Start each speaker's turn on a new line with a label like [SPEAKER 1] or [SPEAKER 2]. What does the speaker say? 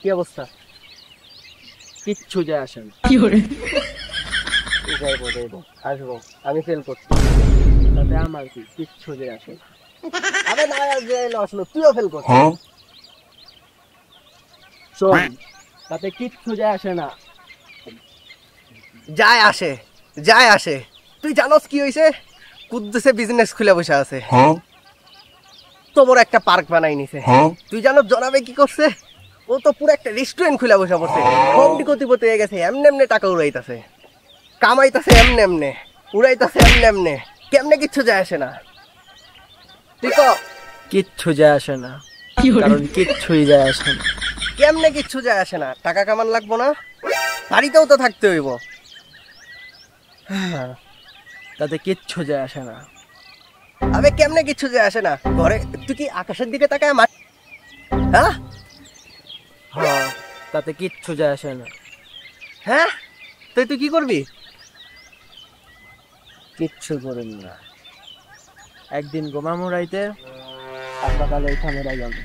[SPEAKER 1] কি অবস্থা?
[SPEAKER 2] কিচ্ছু যায় আসে না।
[SPEAKER 1] আসবো, আমি ফেল করছি।
[SPEAKER 2] তাতে আমার কি, কিচ্ছু যায় আসে না।
[SPEAKER 1] আরে না, যে এলো আসলো, তুইও ফেল করছিস।
[SPEAKER 2] শোন, তাতে কিচ্ছু যায় আসে না।
[SPEAKER 1] যায় আসে, যায় আসে। তুই জানোস কি হইছে? কুদ্দুসে বিজনেস খুলে বসে আছে, তো বড় একটা পার্ক বানাই নিছে। তুই জানো জনাবে কি করছে? ও তো পুরো একটা রেস্টুরেন্ট খুলে বসে পড়ছে। কোটি কোটিপতি হয়ে গেছে, এমনি এমনি টাকা উড়াইতাছে, কামাইতাছে এমনি এমনি, উড়াইতাছে এমনি এমনি। কেমনে কিচ্ছু যায় আসে না? তুই ক,
[SPEAKER 2] কিচ্ছু যায় আসে না, কারণ কিচ্ছুই যায় আসে না।
[SPEAKER 1] কেমনে কিচ্ছু যায় আসে না? টাকা কামান লাগবো না? বাড়িতেও তো থাকতে হইব।
[SPEAKER 2] তাতে কিচ্ছু যায় আসে না।
[SPEAKER 1] আবে কেমনে কিচ্ছু যায় আসে না? ঘরে তুই কি আকাশের দিকে তাকায় মার? হ্যাঁ
[SPEAKER 2] হ্যাঁ, তাতে কিচ্ছু যায় আসে না।
[SPEAKER 1] হ্যাঁ, তুই কি করবি?
[SPEAKER 2] কিচ্ছু করেন না। একদিন গোমা মুড়াইতে, আর সকালে উঠা মেরাই যাবে।